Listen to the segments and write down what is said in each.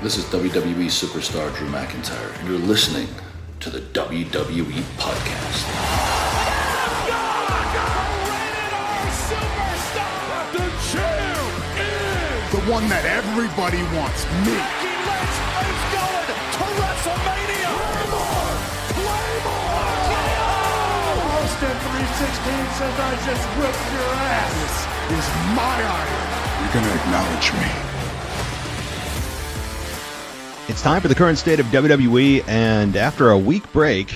This is WWE superstar Drew McIntyre, and you're listening to the WWE Podcast. The champ is the one that everybody wants, me. It's going to WrestleMania. Claymore! Austin 316 says I just whipped your ass. This is my iron. You're going to acknowledge me. It's time for the current state of WWE, and after a week break,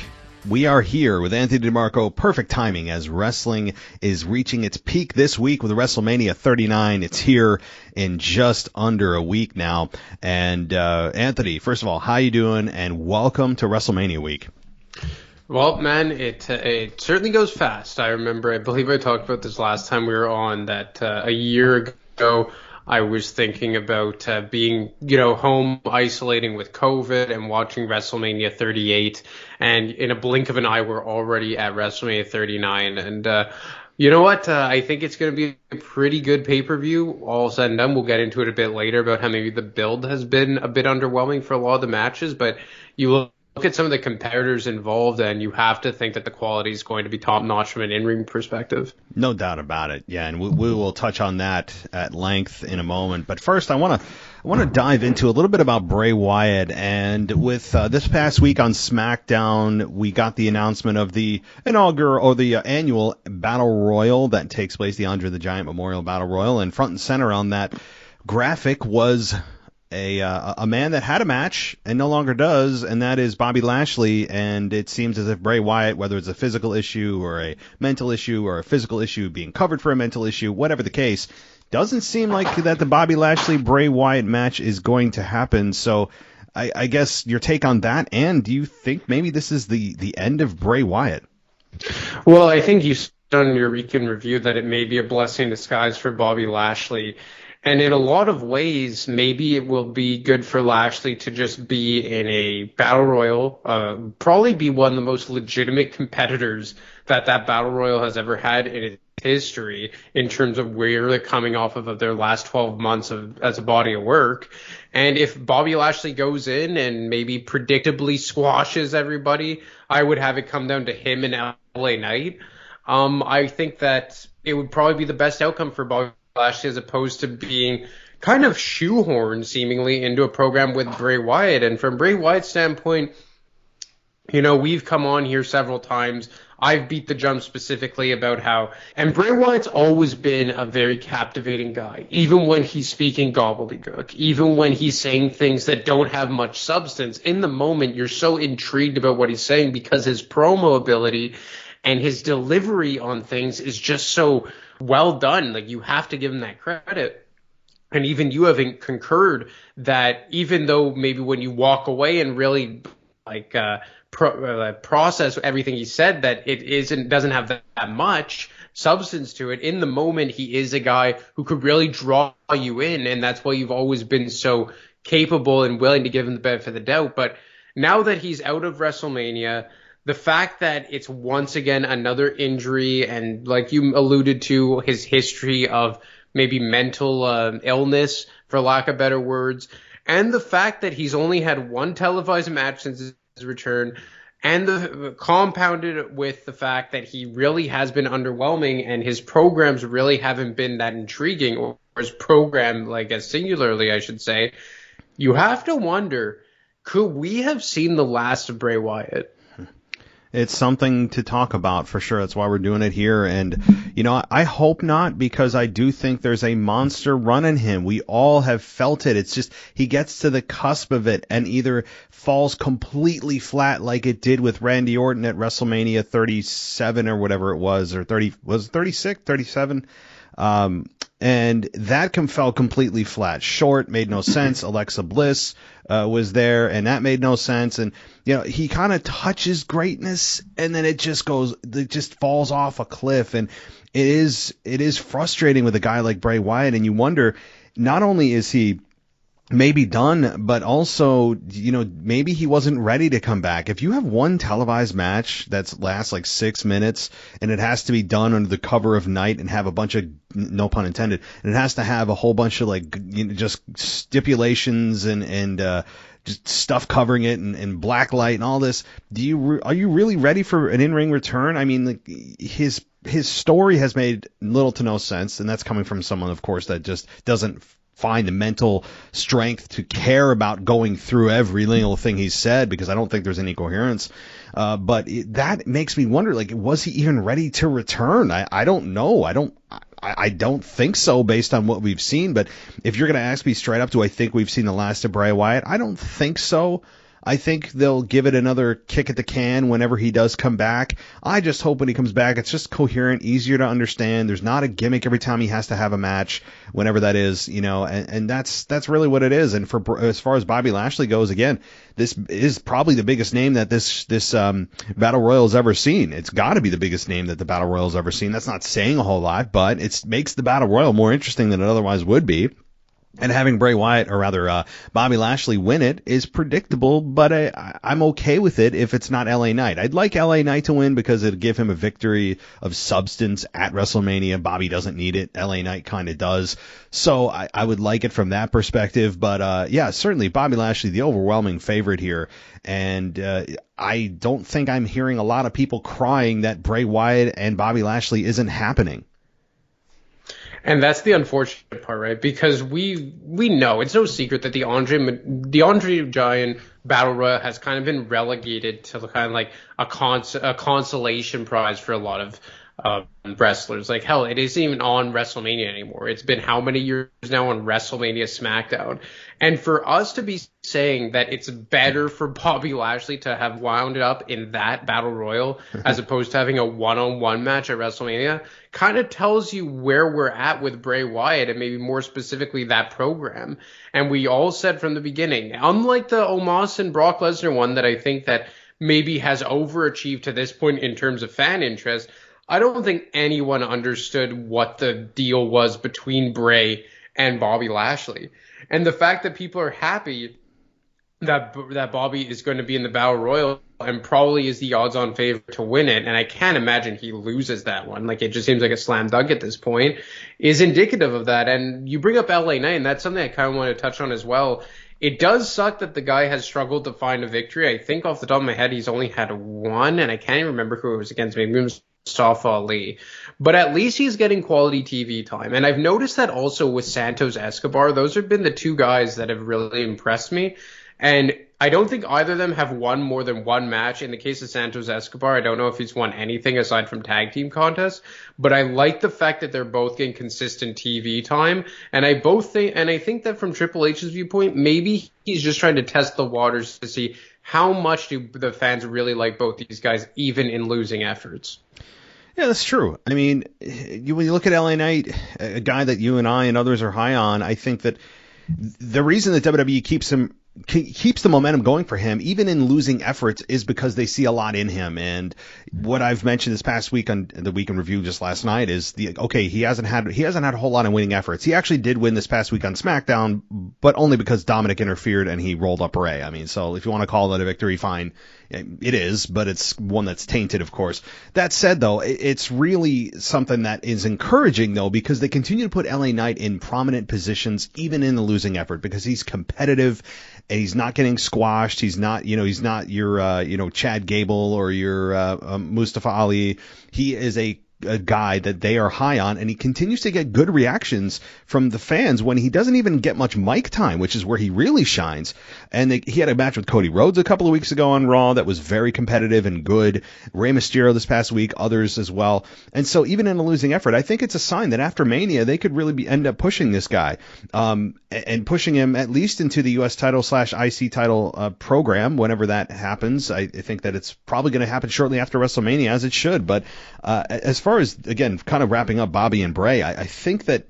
we are here with Anthony DeMarco. Perfect timing as wrestling is reaching its peak this week with WrestleMania 39. It's here in just under a week now. And Anthony, first of all, how you doing? And welcome to WrestleMania week. Well, man, it certainly goes fast. I believe I talked about this last time we were on, that a year ago I was thinking about being, home isolating with COVID and watching WrestleMania 38. And in a blink of an eye, we're already at WrestleMania 39. And you know what? I think it's going to be a pretty good pay-per-view. All said and done, we'll get into it a bit later about how maybe the build has been a bit underwhelming for a lot of the matches. But you look at some of the competitors involved, and you have to think that the quality is going to be top-notch from an in-ring perspective. No doubt about it. Yeah, and we will touch on that at length in a moment. But first, I want to dive into a little bit about Bray Wyatt. And with this past week on SmackDown, we got the announcement of the inaugural or the annual Battle Royal that takes place, the Andre the Giant Memorial Battle Royal. And front and center on that graphic was a man that had a match and no longer does, and that is Bobby Lashley. And it seems as if Bray Wyatt, whether it's a physical issue or a mental issue or a physical issue being covered for a mental issue, whatever the case, doesn't seem like that the Bobby Lashley Bray Wyatt match is going to happen. So I guess your take on that, and do you think maybe this is the end of Bray Wyatt? Well, I think you said on your weekend review that it may be a blessing in disguise for Bobby Lashley. And in a lot of ways, maybe it will be good for Lashley to just be in a battle royal, probably be one of the most legitimate competitors that battle royal has ever had in its history in terms of where they're coming off of their last 12 months as a body of work. And if Bobby Lashley goes in and maybe predictably squashes everybody, I would have it come down to him and LA Knight. I think that it would probably be the best outcome for Bobby Lashley as opposed to being kind of shoehorned seemingly into a program with Bray Wyatt. And from Bray Wyatt's standpoint, we've come on here several times. I've beat the drum specifically about how, and Bray Wyatt's always been a very captivating guy, even when he's speaking gobbledygook, even when he's saying things that don't have much substance. In the moment, you're so intrigued about what he's saying because his promo ability and his delivery on things is just so well done. Like, you have to give him that credit. And even you haven't concurred that even though maybe when you walk away and really process everything he said, that it doesn't have that much substance to it. In the moment, he is a guy who could really draw you in, and that's why you've always been so capable and willing to give him the benefit of the doubt. But now that he's out of WrestleMania, the fact that it's once again another injury, and like you alluded to, his history of maybe mental illness, for lack of better words, and the fact that he's only had one televised match since his return, and compounded with the fact that he really has been underwhelming and his programs really haven't been that intriguing, or his program, singularly, I should say, you have to wonder, could we have seen the last of Bray Wyatt? It's something to talk about for sure. That's why we're doing it here. And, I hope not, because I do think there's a monster running him. We all have felt it. It's just he gets to the cusp of it and either falls completely flat like it did with Randy Orton at WrestleMania 37 or whatever it was, or 36, 37. And that fell completely flat. Short, made no sense. Alexa Bliss was there, and that made no sense. And he kind of touches greatness, and then it just falls off a cliff. And it is frustrating with a guy like Bray Wyatt, and you wonder, not only is he maybe done, but also, maybe he wasn't ready to come back. If you have one televised match that lasts like 6 minutes and it has to be done under the cover of night and have a bunch of, no pun intended, and it has to have a whole bunch of just stipulations and just stuff covering it and black light and all this, are you really ready for an in-ring return? I mean, his story has made little to no sense, and that's coming from someone, of course, that just doesn't find the mental strength to care about going through every little thing he said, because I don't think there's any coherence. But that makes me wonder, was he even ready to return? I don't know. I don't think so based on what we've seen. But if you're going to ask me straight up, do I think we've seen the last of Bray Wyatt? I don't think so. I think they'll give it another kick at the can whenever he does come back. I just hope when he comes back, it's just coherent, easier to understand. There's not a gimmick every time he has to have a match, whenever that is, and that's really what it is. And as far as Bobby Lashley goes, again, this is probably the biggest name that this Battle Royal's ever seen. It's got to be the biggest name that the Battle Royal's ever seen. That's not saying a whole lot, but it makes the Battle Royal more interesting than it otherwise would be. And having Bray Wyatt, or rather Bobby Lashley, win it is predictable, but I'm okay with it if it's not LA Knight. I'd like LA Knight to win because it'd give him a victory of substance at WrestleMania. Bobby doesn't need it. LA Knight kind of does. So I would like it from that perspective. But yeah, certainly Bobby Lashley, the overwhelming favorite here. And I don't think I'm hearing a lot of people crying that Bray Wyatt and Bobby Lashley isn't happening. And that's the unfortunate part, right? Because we know, it's no secret that the Andre Giant Battle Royal has kind of been relegated to kind of like a consolation prize for a lot of wrestlers. Like, hell, it isn't even on WrestleMania anymore. It's been how many years now on WrestleMania SmackDown? And for us to be saying that it's better for Bobby Lashley to have wound it up in that Battle Royal as opposed to having a one-on-one match at WrestleMania kind of tells you where we're at with Bray Wyatt, and maybe more specifically that program. And we all said from the beginning, unlike the Omos and Brock Lesnar one that I think that maybe has overachieved to this point in terms of fan interest, I don't think anyone understood what the deal was between Bray and Bobby Lashley. And the fact that people are happy that Bobby is going to be in the Battle Royal and probably is the odds-on favorite to win it, and I can't imagine he loses that one. Like, it just seems like a slam dunk at this point, is indicative of that. And you bring up LA Knight, and that's something I kind of want to touch on as well. It does suck that the guy has struggled to find a victory. I think off the top of my head, he's only had one, and I can't even remember who it was against. Maybe it was Mustafa Ali. But at least he's getting quality TV time. And I've noticed that also with Santos Escobar. Those have been the two guys that have really impressed me. And I don't think either of them have won more than one match. In the case of Santos Escobar, I don't know if he's won anything aside from tag team contests, but I like the fact that they're both getting consistent TV time. And I think that from Triple H's viewpoint, maybe he's just trying to test the waters to see how much do the fans really like both these guys, even in losing efforts. Yeah, that's true. I mean, when you look at LA Knight, a guy that you and I and others are high on, I think that the reason that WWE keeps the momentum going for him, even in losing efforts, is because they see a lot in him. And what I've mentioned this past week on the Week in Review just last night is he hasn't had a whole lot of winning efforts. He actually did win this past week on SmackDown, but only because Dominic interfered and he rolled up Bray. I mean, so if you want to call that a victory, fine. It is, but it's one that's tainted, of course. That said, though, it's really something that is encouraging, though, because they continue to put LA Knight in prominent positions, even in the losing effort, because he's competitive and he's not getting squashed. He's not your Chad Gable or your Mustafa Ali. He is a guy that they are high on, and he continues to get good reactions from the fans when he doesn't even get much mic time, which is where he really shines. And he had a match with Cody Rhodes a couple of weeks ago on Raw that was very competitive and good. Rey Mysterio this past week, others as well. And so even in a losing effort, I think it's a sign that after Mania, they could really end up pushing this guy and pushing him at least into the U.S. title / IC title program whenever that happens. I think that it's probably going to happen shortly after WrestleMania, as it should. But as far as, again, kind of wrapping up Bobby and Bray, I think that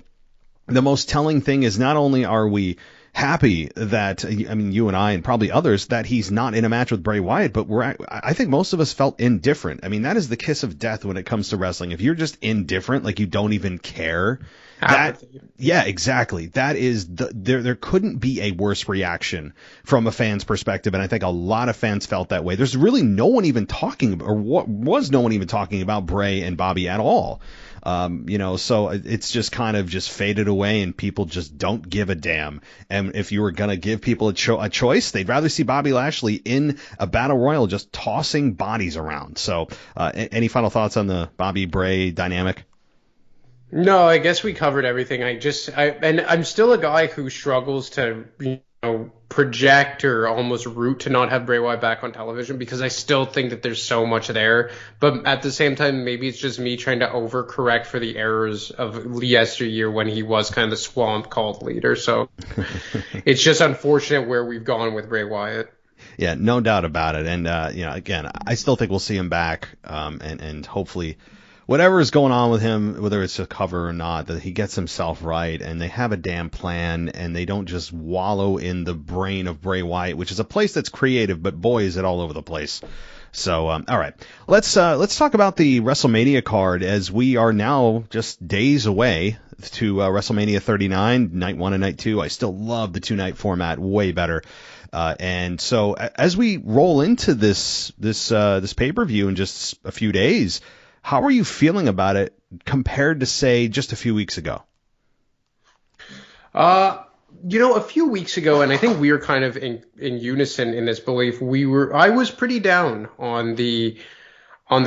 the most telling thing is not only are we happy that, I mean, you and I and probably others, that he's not in a match with Bray Wyatt, but I think most of us felt indifferent. I mean, that is the kiss of death when it comes to wrestling. If you're just indifferent, like you don't even care, yeah, exactly. That is there couldn't be a worse reaction from a fan's perspective, and I think a lot of fans felt that way. There's really no one even talking, or what was no one even talking about Bray and Bobby at all. So it's just kind of just faded away, and people just don't give a damn. And if you were going to give people a choice, they'd rather see Bobby Lashley in a battle royal just tossing bodies around. So any final thoughts on the Bobby Bray dynamic? No, I guess we covered everything. And I'm still a guy who struggles to, project or almost root to not have Bray Wyatt back on television, because I still think that there's so much there. But at the same time, maybe it's just me trying to overcorrect for the errors of yesteryear when he was kind of the swamp cult leader. So it's just unfortunate where we've gone with Bray Wyatt. Yeah, no doubt about it. And, again, I still think we'll see him back, and hopefully whatever is going on with him, whether it's a cover or not, that he gets himself right and they have a damn plan and they don't just wallow in the brain of Bray Wyatt, which is a place that's creative, but boy, is it all over the place. So, all right, let's talk about the WrestleMania card, as we are now just days away to WrestleMania 39, night 1 and night 2. I still love the 2-night format, way better. And so as we roll into this pay-per-view in just a few days, how are you feeling about it compared to, say, just a few weeks ago? A few weeks ago, and I think we were kind of in unison in this belief, I was pretty down on the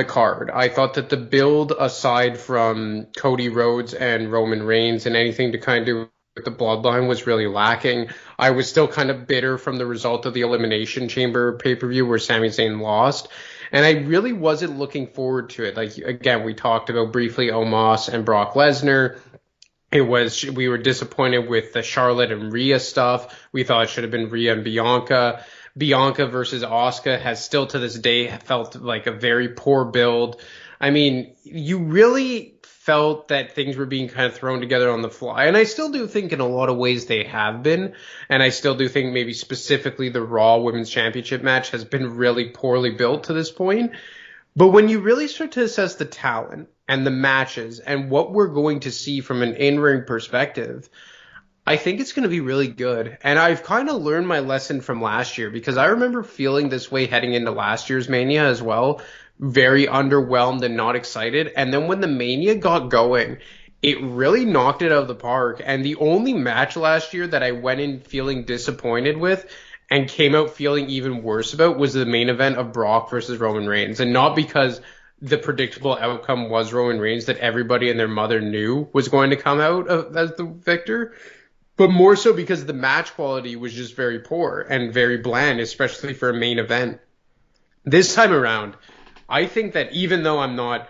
card. I thought that the build, aside from Cody Rhodes and Roman Reigns and anything to kind of do with the bloodline, was really lacking. I was still kind of bitter from the result of the Elimination Chamber pay-per-view where Sami Zayn lost. And I really wasn't looking forward to it. Like, again, we talked about briefly Omos and Brock Lesnar. We were disappointed with the Charlotte and Rhea stuff. We thought it should have been Rhea and Bianca. Bianca versus Asuka has still to this day felt like a very poor build. I mean, you really felt that things were being kind of thrown together on the fly. And I still do think in a lot of ways they have been. And I still do think maybe specifically the Raw Women's Championship match has been really poorly built to this point. But when you really start to assess the talent and the matches and what we're going to see from an in-ring perspective, I think it's going to be really good. And I've kind of learned my lesson from last year, because I remember feeling this way heading into last year's Mania as well. Very underwhelmed and not excited. And then when the Mania got going, it really knocked it out of the park. And the only match last year that I went in feeling disappointed with and came out feeling even worse about was the main event of Brock versus Roman Reigns. And not because the predictable outcome was Roman Reigns, that everybody and their mother knew was going to come out as the victor, but more so because the match quality was just very poor and very bland, especially for a main event. This time around, I think that even though I'm not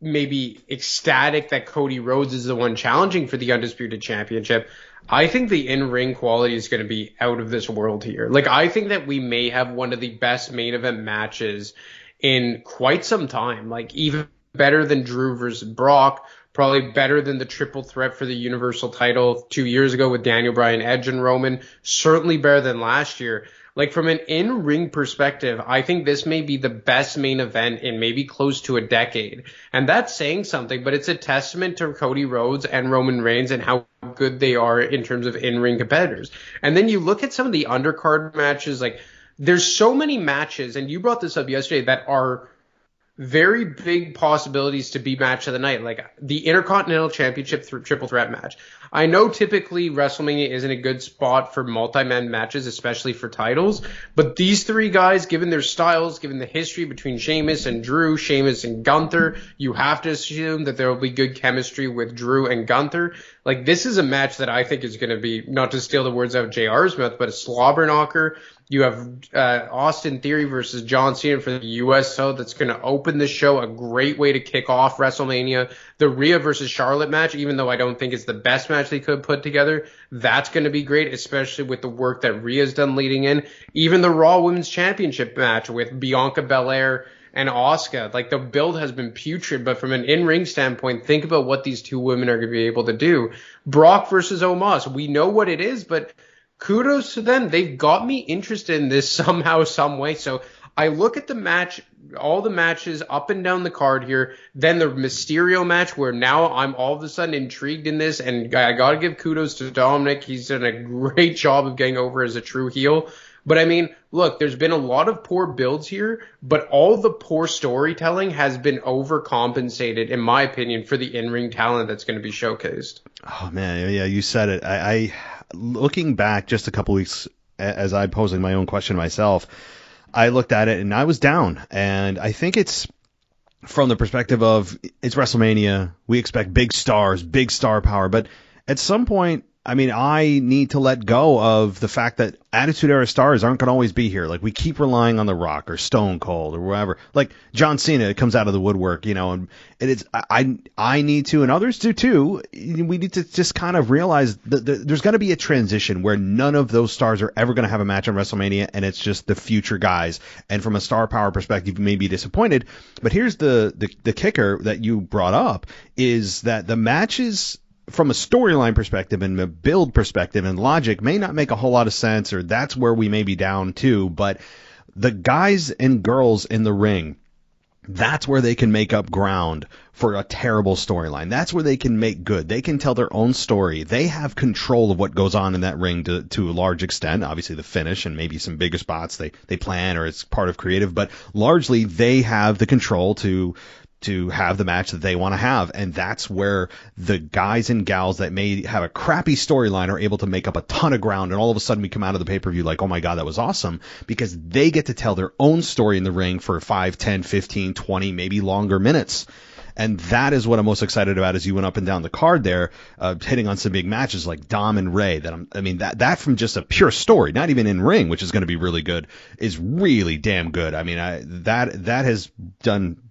maybe ecstatic that Cody Rhodes is the one challenging for the Undisputed Championship, I think the in-ring quality is going to be out of this world here. Like, I think that we may have one of the best main event matches in quite some time. Like, even better than Drew versus Brock, probably better than the triple threat for the Universal title 2 years ago with Daniel Bryan, Edge, and Roman. Certainly better than last year. Like, from an in-ring perspective, I think this may be the best main event in maybe close to a decade. And that's saying something, but it's a testament to Cody Rhodes and Roman Reigns and how good they are in terms of in-ring competitors. And then you look at some of the undercard matches, like, there's so many matches, and you brought this up yesterday, that are very big possibilities to be match of the night, like the Intercontinental Championship triple threat match. I know typically WrestleMania isn't a good spot for multi-man matches, especially for titles, but these three guys, given their styles, given the history between Sheamus and Drew, Sheamus and Gunther, you have to assume that there will be good chemistry with Drew and Gunther. Like, this is a match that I think is going to be, not to steal the words out of JR's mouth, but a slobber knocker. You have Austin Theory versus John Cena for the U.S. So that's going to open the show, a great way to kick off WrestleMania. The Rhea versus Charlotte match, even though I don't think it's the best match they could put together, that's going to be great, especially with the work that Rhea's done leading in. Even the Raw Women's Championship match with Bianca Belair and Asuka, like, the build has been putrid, but from an in-ring standpoint, think about what these two women are going to be able to do. Brock versus Omos, we know what it is, but kudos to them. They've got me interested in this somehow, some way. So I look at the match, all the matches up and down the card here, then the Mysterio match where now I'm all of a sudden intrigued in this, and I got to give kudos to Dominic. He's done a great job of getting over as a true heel. But I mean, look, there's been a lot of poor builds here, but all the poor storytelling has been overcompensated, in my opinion, for the in-ring talent that's going to be showcased. Oh man, yeah, you said it. I looking back just a couple weeks as I'm posing my own question myself, I looked at it and I was down. And I think it's from the perspective of it's WrestleMania. We expect big stars, big star power. But at some point, I mean, I need to let go of the fact that Attitude Era stars aren't going to always be here. Like, we keep relying on The Rock or Stone Cold or whatever. Like, John Cena comes out of the woodwork, and it's, I need to, and others do too. We need to just kind of realize that there's going to be a transition where none of those stars are ever going to have a match on WrestleMania, and it's just the future guys. And from a star power perspective, you may be disappointed. But here's the kicker that you brought up, is that the matches from a storyline perspective and a build perspective and logic may not make a whole lot of sense, or that's where we may be down too. But the guys and girls in the ring, that's where they can make up ground for a terrible storyline. That's where they can make good. They can tell their own story. They have control of what goes on in that ring to a large extent. Obviously the finish and maybe some bigger spots they plan, or it's part of creative, but largely they have the control to have the match that they want to have. And that's where the guys and gals that may have a crappy storyline are able to make up a ton of ground. And all of a sudden we come out of the pay-per-view like, oh my God, that was awesome, because they get to tell their own story in the ring for 5, 10, 15, 20, maybe longer minutes. And that is what I'm most excited about as you went up and down the card there, hitting on some big matches like Dom and Ray. That from just a pure story, not even in ring, which is going to be really good, is really damn good. I mean, that has done,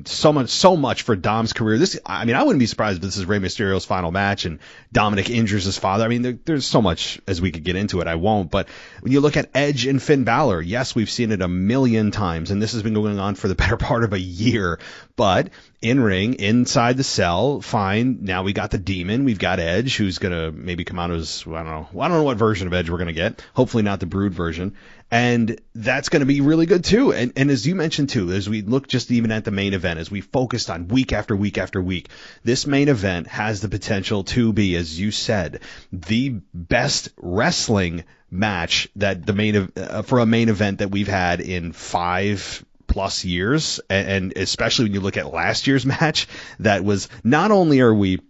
so much for Dom's career. I wouldn't be surprised if this is Rey Mysterio's final match and Dominic injures his father. I mean, there's so much as we could get into it. I won't. But when you look at Edge and Finn Balor, yes, we've seen it a million times, and this has been going on for the better part of a year. But in ring, inside the cell, fine. Now we got the Demon. We've got Edge, who's going to maybe come out as, I don't know what version of Edge we're going to get. Hopefully not the Brood version. And that's going to be really good too. And as you mentioned too, as we look just even at the main event, as we focused on week after week after week, this main event has the potential to be, as you said, the best wrestling match that for a main event that we've had in 5+ years. And especially when you look at last year's match, that was, not only are we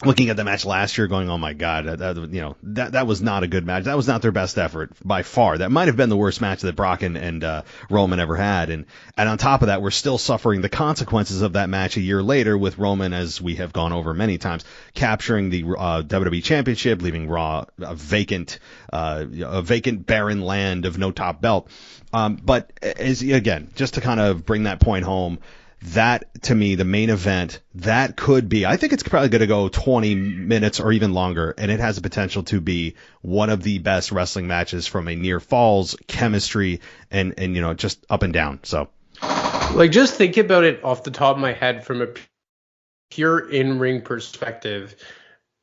looking at the match last year going, oh my God, that was not a good match. That was not their best effort by far. That might have been the worst match that Brock and Roman ever had. And on top of that, we're still suffering the consequences of that match a year later with Roman, as we have gone over many times, capturing the WWE Championship, leaving Raw a vacant barren land of no top belt. But again, just to kind of bring that point home, that, to me, the main event, that could be, I think it's probably going to go 20 minutes or even longer, and it has the potential to be one of the best wrestling matches from a near falls, chemistry, and just up and down. So, like, just think about it off the top of my head from a pure in-ring perspective.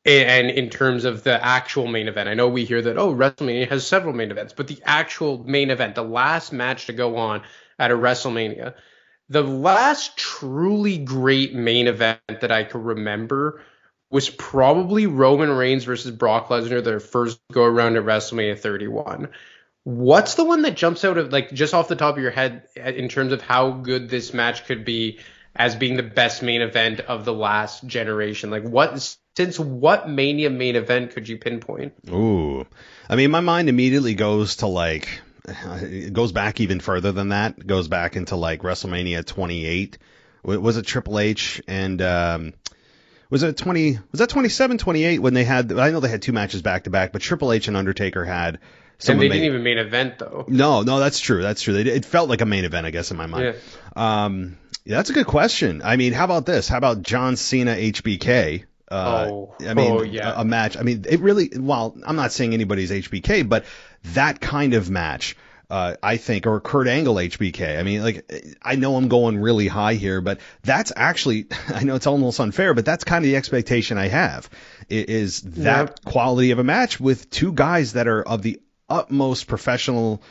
And in terms of the actual main event, I know we hear that, WrestleMania has several main events, but the actual main event, the last match to go on at a WrestleMania, the last truly great main event that I could remember was probably Roman Reigns versus Brock Lesnar, their first go around at WrestleMania 31. What's the one that jumps out of, like, just off the top of your head in terms of how good this match could be as being the best main event of the last generation? Like, since what Mania main event could you pinpoint? Ooh, my mind immediately goes to it goes back even further than that. It goes back into WrestleMania 28. Was it Triple H and was that 27, 28 when they had, I know they had two matches back to back, but Triple H and Undertaker had some. And they didn't even main event though. No, that's true. It felt like a main event, I guess, in my mind. Yeah. That's a good question. How about this? How about John Cena HBK? A match. It really, well, I'm not saying anybody's HBK, but that kind of match I think, or Kurt Angle HBK. I mean, like, I know I'm going really high here, but that's actually, I know it's almost unfair, but that's kind of the expectation I have, is that quality of a match with two guys that are of the utmost professional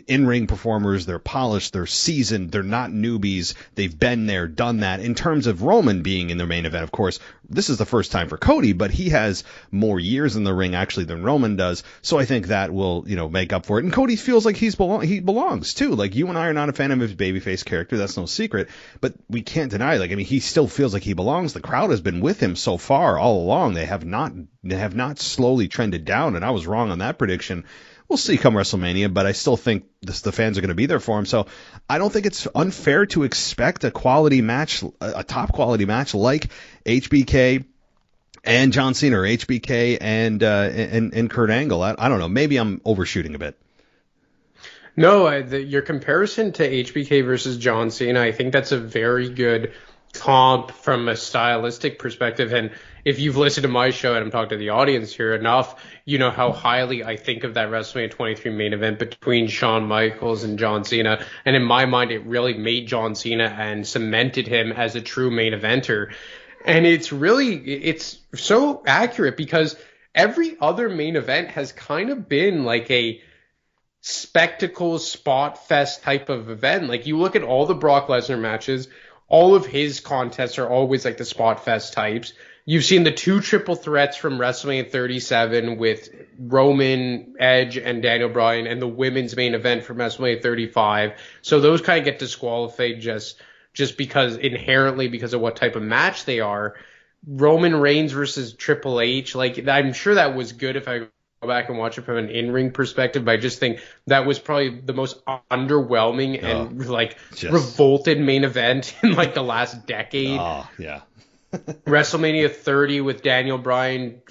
in-ring performers. They're polished, they're seasoned, they're not newbies. They've been there, done that. In terms of Roman being in the main event, of course, this is the first time for Cody, but he has more years in the ring actually than Roman does. So I think that will, make up for it. And Cody feels like he belongs too. Like, you and I are not a fan of his babyface character. That's no secret, but we can't deny, he still feels like he belongs. The crowd has been with him so far all along. They have not slowly trended down, and I was wrong on that prediction. We'll see come WrestleMania, but I still think the fans are going to be there for him. So I don't think it's unfair to expect a quality match, a top quality match like HBK and John Cena, or HBK and Kurt Angle. I don't know. Maybe I'm overshooting a bit. No, your comparison to HBK versus John Cena, I think that's a very good comp from a stylistic perspective. And if you've listened to my show, and I'm talking to the audience here enough, you know how highly I think of that WrestleMania 23 main event between Shawn Michaels and John Cena. And in my mind, it really made John Cena and cemented him as a true main eventer. And it's so accurate, because every other main event has kind of been like a spectacle spot fest type of event. Like, you look at all the Brock Lesnar matches, all of his contests are always like the spot fest types. You've seen the two triple threats from WrestleMania 37 with Roman, Edge, and Daniel Bryan, and the women's main event from WrestleMania 35. So those kind of get disqualified just because of what type of match they are. Roman Reigns versus Triple H, like, I'm sure that was good if I go back and watch it from an in-ring perspective, but I just think that was probably the most underwhelming and revolted main event in like the last decade. Oh, yeah. WrestleMania 30 with Daniel Bryan,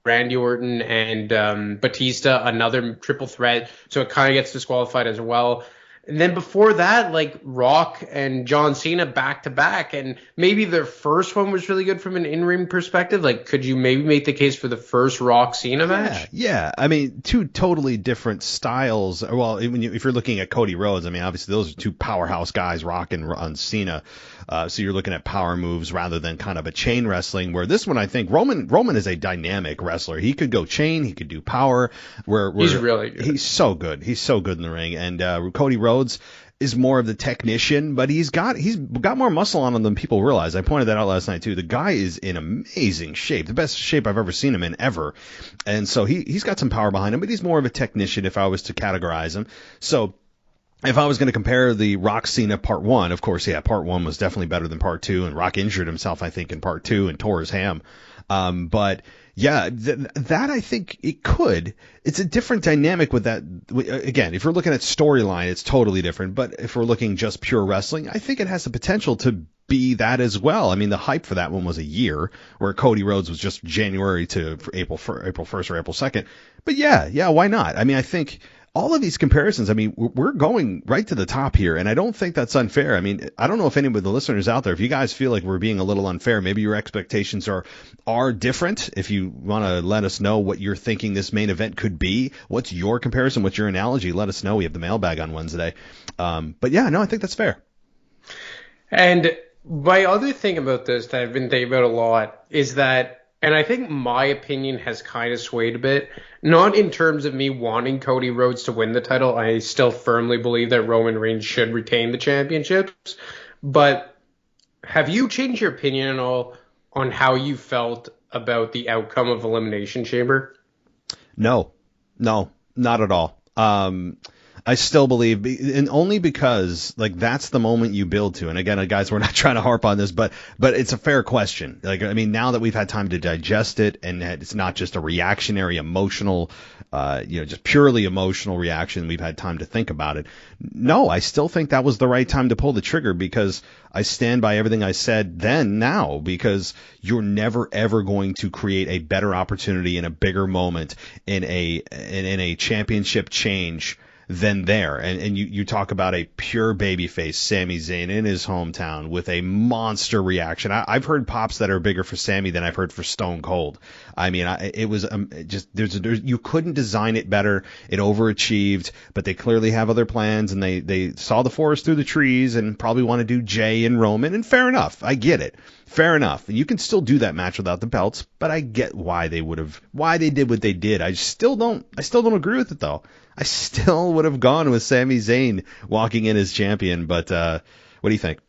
Randy Orton, and Batista, another triple threat, so it kind of gets disqualified as well. And then before that, like, Rock and John Cena back to back, and maybe their first one was really good from an in-ring perspective. Like, could you maybe make the case for the first Rock Cena match? Yeah. I mean, two totally different styles. Well, if you're looking at Cody Rhodes, I mean, obviously those are two powerhouse guys, Rock and Cena. So you're looking at power moves rather than kind of a chain wrestling, where this one, I think Roman is a dynamic wrestler. He could go chain, he could do power. He's really good. He's so good. He's so good in the ring. And Cody Rhodes is more of the technician, but he's got more muscle on him than people realize. I pointed that out last night too. The guy is in amazing shape, the best shape I've ever seen him in ever. And so he's got some power behind him, but he's more of a technician if I was to categorize him. So if I was going to compare the Rock Cena part 1, of course, part 1 was definitely better than part 2, and Rock injured himself, I think, in part 2 and tore his ham. But yeah, that I think it's a different dynamic with that. Again, if you're looking at storyline, it's totally different. But if we're looking just pure wrestling, I think it has the potential to be that as well. I mean, the hype for that one was a year, where Cody Rhodes was just January to April 1st or April 2nd. But yeah, why not? I mean, I think all of these comparisons, I mean, we're going right to the top here, and I don't think that's unfair. I mean, I don't know if any of the listeners out there, if you guys feel like we're being a little unfair, maybe your expectations are different. If you want to let us know what you're thinking this main event could be, what's your comparison, what's your analogy, let us know. We have the mailbag on Wednesday. But yeah, no, I think that's fair. And my other thing about this that I've been thinking about a lot is that, and I think my opinion has kind of swayed a bit, not in terms of me wanting Cody Rhodes to win the title. I still firmly believe that Roman Reigns should retain the championships. But have you changed your opinion at all on how you felt about the outcome of Elimination Chamber? No, not at all. I still believe, and only because, like, that's the moment you build to. And again, guys, we're not trying to harp on this, but it's a fair question. Like, I mean, now that we've had time to digest it, and it's not just a reactionary, emotional, just purely emotional reaction, we've had time to think about it. No, I still think that was the right time to pull the trigger, because I stand by everything I said then, now, because you're never ever going to create a better opportunity in a bigger moment in a championship change than there. And you talk about a pure babyface, Sami Zayn, in his hometown with a monster reaction. I've heard pops that are bigger for Sami than I've heard for Stone Cold. I mean, it was just you couldn't design it better. It overachieved, but they clearly have other plans, and they saw the forest through the trees and probably want to do Jay and Roman. And fair enough, I get it. Fair enough. You can still do that match without the belts, but I get why they did what they did. I still don't agree with it though. I still would have gone with Sami Zayn walking in as champion, but what do you think?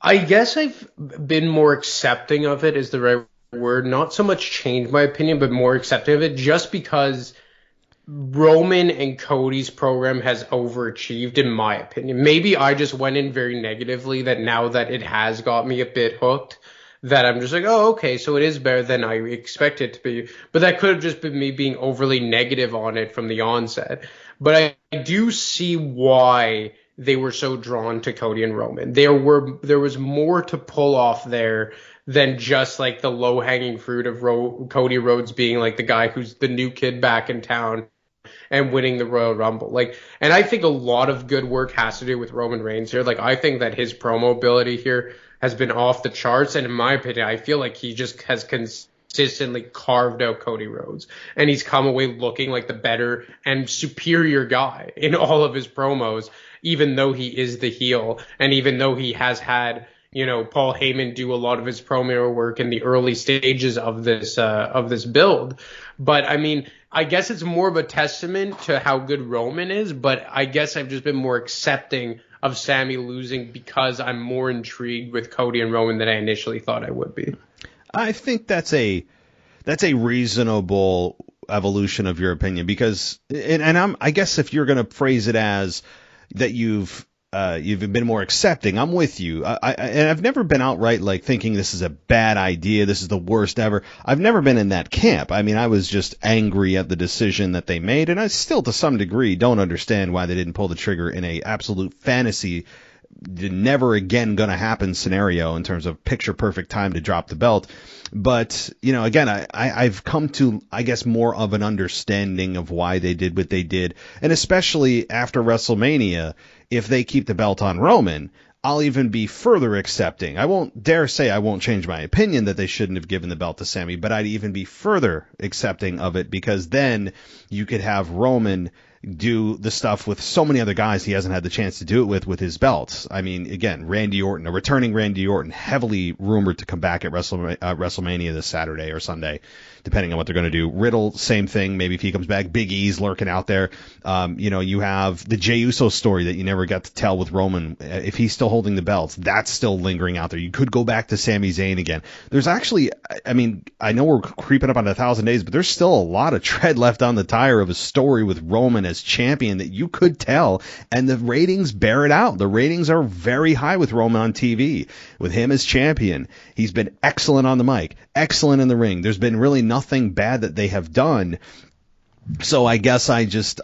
I guess I've been more accepting of it is the right word. Not so much changed my opinion, but more accepting of it just because Roman and Cody's program has overachieved, in my opinion. Maybe I just went in very negatively that now that it has got me a bit hooked, that I'm just like, oh, okay, so it is better than I expect it to be. But that could have just been me being overly negative on it from the onset. But I do see why they were so drawn to Cody and Roman. There was more to pull off there than just like the low-hanging fruit of Cody Rhodes being like the guy who's the new kid back in town and winning the Royal Rumble. And I think a lot of good work has to do with Roman Reigns here. I think that his promo ability here has been off the charts. And in my opinion, I feel like he just has consistently carved out Cody Rhodes. And he's come away looking like the better and superior guy in all of his promos, even though he is the heel. And even though he has had, Paul Heyman do a lot of his promo work in the early stages of this build. But I mean, I guess it's more of a testament to how good Roman is, but I guess I've just been more accepting of Sami losing because I'm more intrigued with Cody and Roman than I initially thought I would be. I think that's a reasonable evolution of your opinion because, I guess if you're going to phrase it as that you've been more accepting, I'm with you. And I've never been outright thinking this is a bad idea, this is the worst ever. I've never been in that camp. I mean, I was just angry at the decision that they made, and I still, to some degree, don't understand why they didn't pull the trigger in a absolute fantasy, never again gonna happen scenario in terms of picture perfect time to drop the belt. But, again, I've come to, I guess, more of an understanding of why they did what they did. And especially after WrestleMania, if they keep the belt on Roman, I'll even be further accepting. I won't dare say I won't change my opinion that they shouldn't have given the belt to Sami, but I'd even be further accepting of it because then you could have Roman do the stuff with so many other guys he hasn't had the chance to do it with his belts. I mean, again, Randy Orton, a returning Randy Orton, heavily rumored to come back at WrestleMania this Saturday or Sunday, depending on what they're going to do. Riddle, same thing. Maybe if he comes back, Big E's lurking out there. You have the Jey Uso story that you never got to tell with Roman. If he's still holding the belts, that's still lingering out there. You could go back to Sami Zayn again. There's actually, I mean, I know we're creeping up on 1,000 days, but there's still a lot of tread left on the tire of a story with Roman as champion that you could tell, and the ratings bear it out. The ratings are very high with Roman on TV. With him as champion, he's been excellent on the mic, excellent in the ring. There's been really nothing bad that they have done. So I guess I just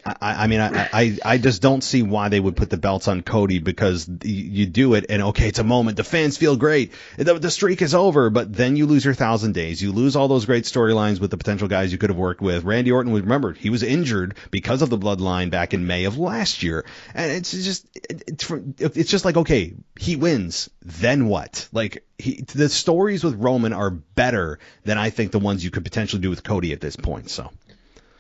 don't see why they would put the belts on Cody, because you do it and okay, it's a moment. The fans feel great. The streak is over, but then you lose your 1,000 days. You lose all those great storylines with the potential guys you could have worked with. Randy Orton, remember, he was injured because of the bloodline back in May of last year. And it's just like, okay, he wins. Then what? The stories with Roman are better than I think the ones you could potentially do with Cody at this point. So.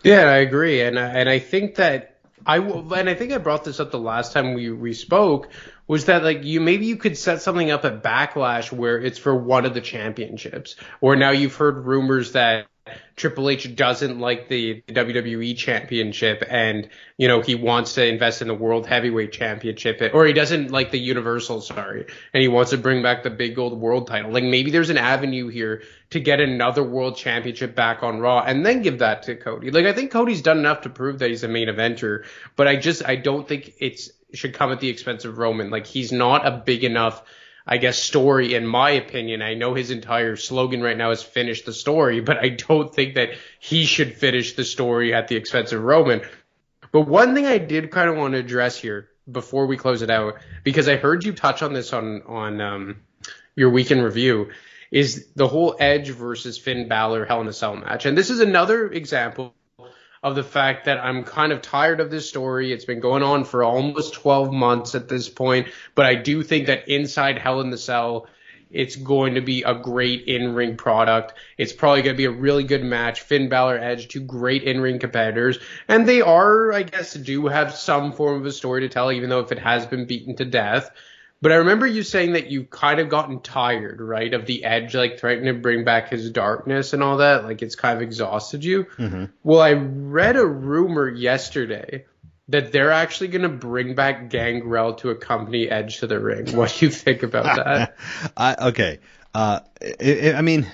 Yeah, I agree, and I think that I think I brought this up the last time we spoke, was that you could set something up at Backlash where it's for one of the championships, or now you've heard rumors that Triple H doesn't like the WWE championship and he wants to invest in the World Heavyweight Championship, or he doesn't like the Universal, and he wants to bring back the big gold world title. Maybe there's an avenue here to get another world championship back on Raw and then give that to Cody. I think Cody's done enough to prove that he's a main eventer, but I don't think it should come at the expense of Roman. He's not a big enough, I guess, story, in my opinion. I know his entire slogan right now is finish the story, but I don't think that he should finish the story at the expense of Roman. But one thing I did kind of want to address here before we close it out, because I heard you touch on this on your weekend review, is the whole Edge versus Finn Balor Hell in a Cell match. And this is another example of the fact that I'm kind of tired of this story. It's been going on for almost 12 months at this point, but I do think that inside Hell in the Cell, it's going to be a great in-ring product. It's probably going to be a really good match. Finn Balor, Edge, two great in-ring competitors. And they are, I guess, do have some form of a story to tell, even though if it has been beaten to death. But I remember you saying that you've kind of gotten tired, right, of the Edge, like, threatening to bring back his darkness and all that. Like, it's kind of exhausted you. Mm-hmm. Well, I read a rumor yesterday that they're actually going to bring back Gangrel to accompany Edge to the ring. What do you think about that? Okay. I mean,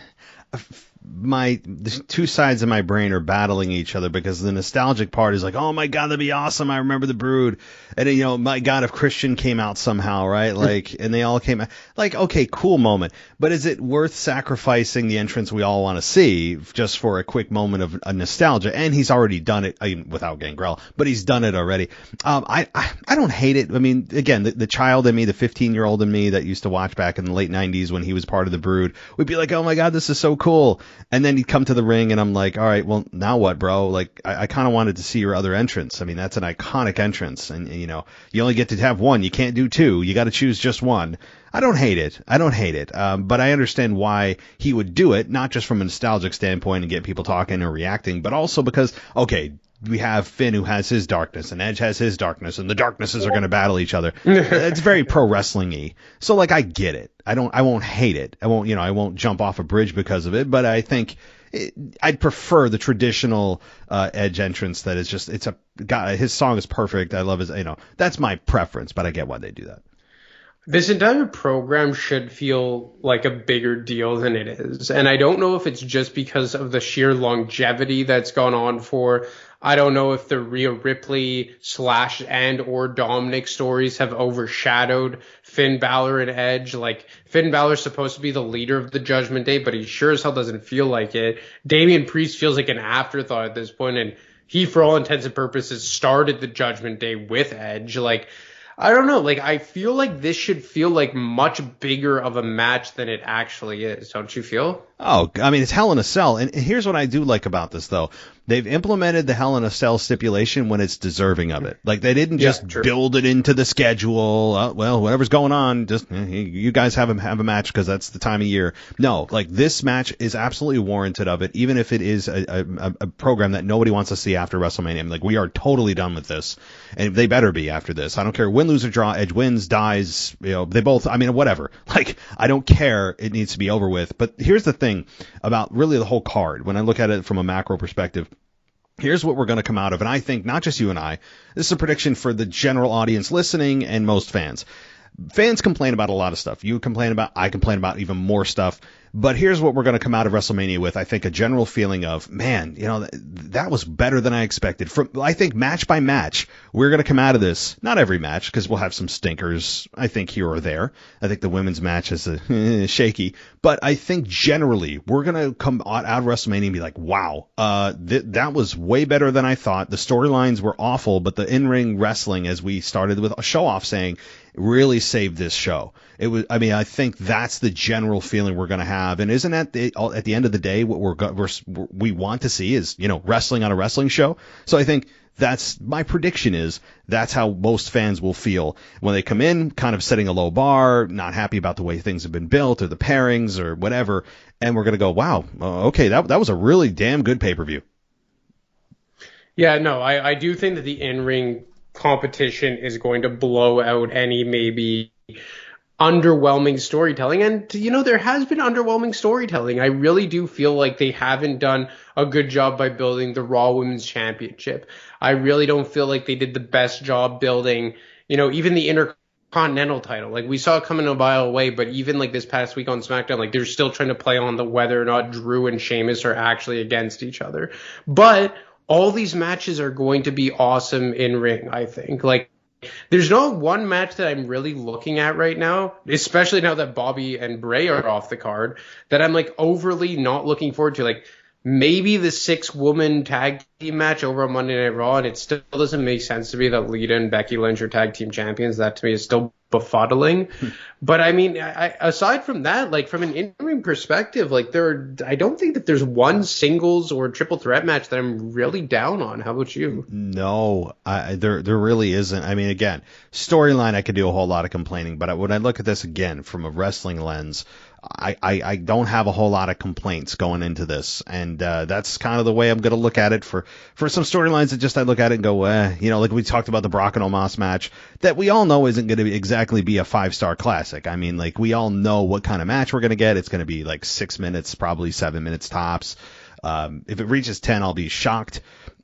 the two sides of my brain are battling each other because the nostalgic part is like, oh my God, that'd be awesome. I remember the Brood. And you know, my God, if Christian came out somehow, right? Like, and they all came out, like, okay, cool moment. But is it worth sacrificing the entrance we all want to see just for a quick moment of a nostalgia? And he's already done it, without Gangrel, but he's done it already. I don't hate it. I mean, again, the child in me, the 15-year-old in me that used to watch back in the late 90s when he was part of the Brood would be like, oh my God, this is so cool. And then he'd come to the ring and I'm like, all right, well, now what, bro? Like, I kind of wanted to see your other entrance. I mean, that's an iconic entrance. And, you know, you only get to have one. You can't do two. You got to choose just one. I don't hate it. But I understand why he would do it, not just from a nostalgic standpoint and get people talking or reacting, but also because, okay, we have Finn who has his darkness and Edge has his darkness and the darknesses are going to battle each other. It's very pro wrestling-y. So like, I get it. I won't hate it. I won't jump off a bridge because of it, but I think I'd prefer the traditional Edge entrance that is just, God, his song is perfect. I love his, that's my preference, but I get why they do that. This entire program should feel like a bigger deal than it is. And I don't know if it's just because of the sheer longevity that's gone on for, I don't know if the Rhea Ripley / and or Dominic stories have overshadowed Finn Balor and Edge. Like, Finn Balor's supposed to be the leader of the Judgment Day, but he sure as hell doesn't feel like it. Damian Priest feels like an afterthought at this point, and he, for all intents and purposes, started the Judgment Day with Edge. Like, I don't know. Like, I feel like this should feel like much bigger of a match than it actually is. Don't you feel? Oh, I mean, it's Hell in a Cell. And here's what I do like about this, though. They've implemented the Hell in a Cell stipulation when it's deserving of it. Like, they didn't just build it into the schedule. Well, whatever's going on, just you guys have a match because that's the time of year. No, like, this match is absolutely warranted of it, even if it is a program that nobody wants to see after WrestleMania. I mean, like, we are totally done with this, and they better be after this. I don't care, win, lose, or draw. Edge wins, dies. They both. I mean, whatever. Like, I don't care. It needs to be over with. But here's the thing about really the whole card. When I look at it from a macro perspective, here's what we're going to come out of. And I think not just you and I, this is a prediction for the general audience listening and most fans. Fans complain about a lot of stuff. You complain about, I complain about even more stuff. But here's what we're going to come out of WrestleMania with. I think a general feeling of, man, that was better than I expected. I think match by match, we're going to come out of this, not every match, because we'll have some stinkers, I think, here or there. I think the women's match is shaky. But I think generally, we're going to come out of WrestleMania and be like, wow, that was way better than I thought. The storylines were awful, but the in-ring wrestling, as we started with a show-off saying, really saved this show. I think that's the general feeling we're going to have. And isn't that at the end of the day what we want to see is, wrestling on a wrestling show? So I think that's my prediction is that's how most fans will feel when they come in, kind of setting a low bar, not happy about the way things have been built or the pairings or whatever. And we're going to go, wow, okay, that was a really damn good pay-per-view. Yeah, no, I do think that the in-ring competition is going to blow out any maybe underwhelming storytelling. And, there has been underwhelming storytelling. I really do feel like they haven't done a good job by building the Raw Women's Championship. I really don't feel like they did the best job building, even the Intercontinental title. Like, we saw it coming a mile away, but even like this past week on SmackDown, like, they're still trying to play on the whether or not Drew and Sheamus are actually against each other. But all these matches are going to be awesome in ring, I think. Like, there's no one match that I'm really looking at right now, especially now that Bobby and Bray are off the card, that I'm like overly not looking forward to. Like, maybe the 6-woman tag team match over on Monday Night Raw, and it still doesn't make sense to me that Lita and Becky Lynch are tag team champions. That to me is still befuddling. But I mean, aside from that, like from an in-ring perspective, like I don't think that there's one singles or triple threat match that I'm really down on. How about you? No, there really isn't. I mean, again, storyline, I could do a whole lot of complaining, but when I look at this again from a wrestling lens, I don't have a whole lot of complaints going into this, and that's kind of the way I'm going to look at it for some storylines that just I look at it and go, like we talked about the Brock and Omos match that we all know isn't going to exactly be a 5-star classic. I mean, like we all know what kind of match we're going to get. It's going to be like 6 minutes, probably 7 minutes tops. If it reaches 10, I'll be shocked.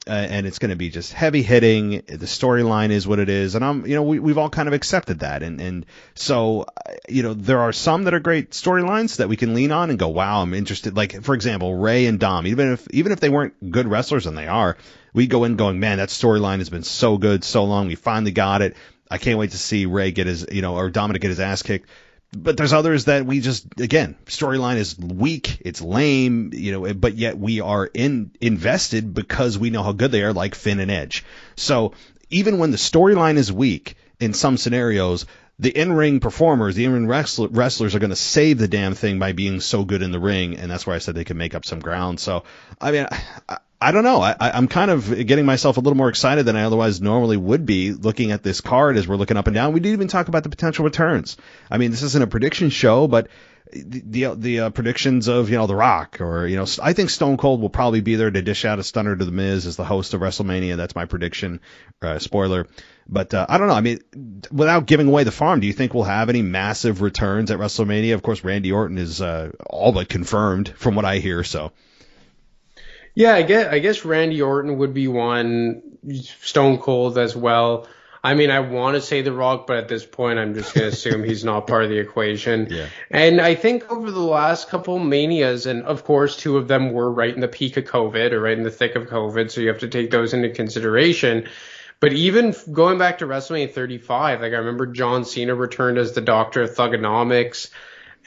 And it's going to be just heavy hitting. The storyline is what it is. And we've all kind of accepted that. And so, there are some that are great storylines that we can lean on and go, wow, I'm interested. Like, for example, Ray and Dom, even if they weren't good wrestlers, and they are, we go in going, man, that storyline has been so good, so long. We finally got it. I can't wait to see Ray get his, or Dominic get his ass kicked. But there's others that we just, again, storyline is weak, it's lame, but yet we are invested because we know how good they are, like Finn and Edge. So even when the storyline is weak in some scenarios, the in-ring performers, the in-ring wrestlers are going to save the damn thing by being so good in the ring, and that's why I said they can make up some ground. So, I mean, I don't know. I'm kind of getting myself a little more excited than I otherwise normally would be looking at this card as we're looking up and down. We didn't even talk about the potential returns. I mean, this isn't a prediction show, but the predictions of, The Rock or, I think Stone Cold will probably be there to dish out a stunner to The Miz as the host of WrestleMania. That's my prediction. Spoiler. But I don't know. I mean, without giving away the farm, do you think we'll have any massive returns at WrestleMania? Of course, Randy Orton is all but confirmed from what I hear, so. Yeah, I guess Randy Orton would be one, Stone Cold as well. I mean, I want to say The Rock, but at this point, I'm just going to assume he's not part of the equation. Yeah. And I think over the last couple Manias, and of course, 2 of them were right in the peak of COVID or right in the thick of COVID, so you have to take those into consideration. But even going back to WrestleMania 35, like I remember John Cena returned as the Doctor of Thugonomics.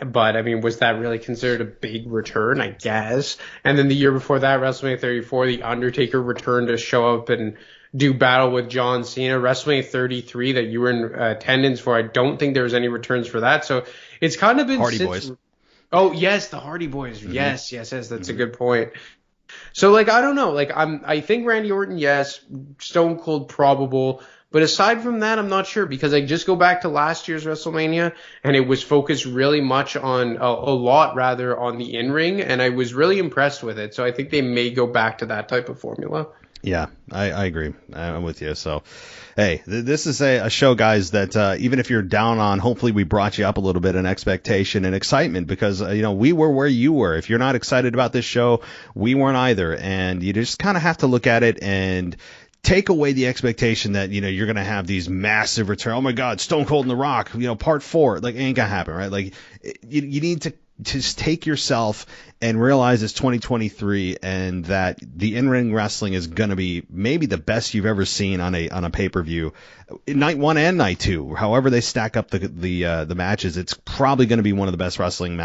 But, I mean, was that really considered a big return? I guess. And then the year before that, WrestleMania 34, The Undertaker returned to show up and do battle with John Cena. WrestleMania 33 that you were in attendance for, I don't think there was any returns for that. So it's kind of been Hardy Boys. Oh, yes, the Hardy Boys. Mm-hmm. Yes, that's a good point. So, like, I don't know. Like, I think Randy Orton, yes. Stone Cold, probable. But aside from that, I'm not sure because I just go back to last year's WrestleMania and it was focused really much on a lot rather on the in-ring, and I was really impressed with it. So I think they may go back to that type of formula. Yeah, I agree. I'm with you. So, hey, this is a show, guys, that even if you're down on, hopefully we brought you up a little bit in expectation and excitement because, we were where you were. If you're not excited about this show, we weren't either. And you just kind of have to look at it and take away the expectation that, you're going to have these massive returns. Oh, my God, Stone Cold and The Rock, part 4. Like, it ain't going to happen, right? Like, you need to just take yourself and realize it's 2023 and that the in-ring wrestling is going to be maybe the best you've ever seen on a pay-per-view. Night 1 and night 2, however they stack up the matches, it's probably going to be one of the best wrestling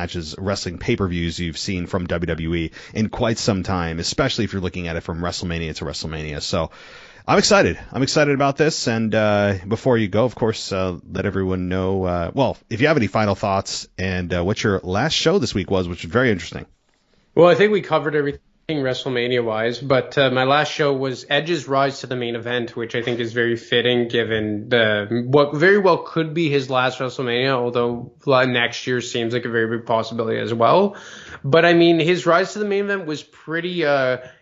pay-per-views you've seen from WWE in quite some time, especially if you're looking at it from WrestleMania to WrestleMania. So I'm excited. I'm excited about this. And before you go, of course, let everyone know, if you have any final thoughts and what your last show this week was, which was very interesting. Well, I think we covered everything WrestleMania-wise, but my last show was Edge's rise to the main event, which I think is very fitting given what very well could be his last WrestleMania, although next year seems like a very big possibility as well. But, I mean, his rise to the main event was pretty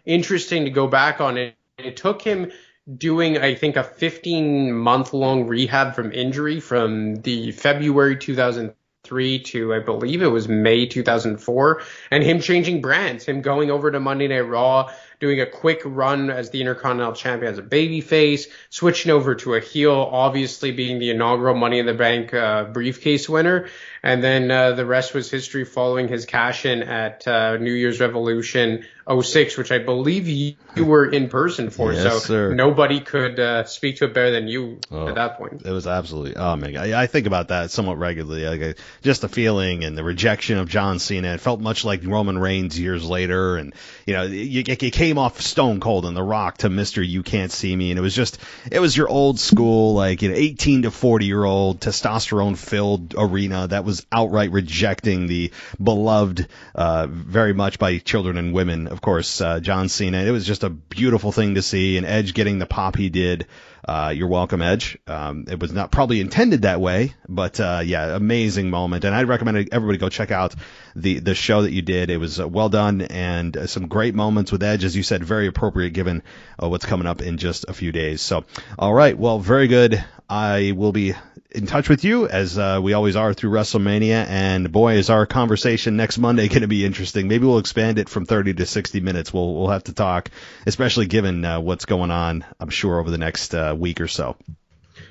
interesting to go back on. It took him doing, I think, a 15-month-long rehab from injury from the February 2003 to, I believe it was May 2004, and him changing brands, him going over to Monday Night Raw doing a quick run as the Intercontinental Champion as a babyface, switching over to a heel, obviously being the inaugural Money in the Bank briefcase winner. And then the rest was history following his cash-in at New Year's Revolution 06, which I believe you were in person for. Yes, so sir. Nobody could speak to it better than you at that point. It was absolutely, oh man, I think about that somewhat regularly. Like, just the feeling and the rejection of John Cena. It felt much like Roman Reigns years later. And, you know, you came off Stone Cold and The Rock to Mr. You Can't See Me. And it was your old school, like, 18 to 40-year-old testosterone-filled arena that was outright rejecting the beloved very much by children and women, of course, John Cena. It was just a beautiful thing to see, and Edge getting the pop he did. You're welcome, Edge. It was not probably intended that way, but yeah, amazing moment. And I'd recommend everybody go check out the show that you did. It was well done, and some great moments with Edge, as you said, very appropriate given what's coming up in just a few days. So, all right, well, very good. I will be in touch with you, as we always are, through WrestleMania. And boy, is our conversation next Monday going to be interesting. Maybe we'll expand it from 30 to 60 minutes. We'll have to talk, especially given what's going on, I'm sure, over the next week or so.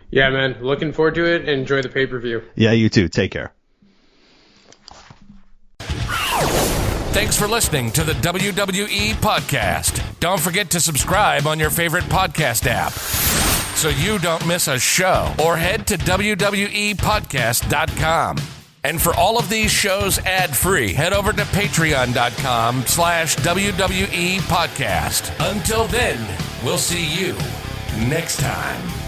Yeah, man. Looking forward to it. Enjoy the pay-per-view. Yeah, you too. Take care. Thanks for listening to the WWE Podcast. Don't forget to subscribe on your favorite podcast app so you don't miss a show, or head to WWEpodcast.com. And for all of these shows ad-free, head over to patreon.com/WWE Podcast. Until then, we'll see you next time.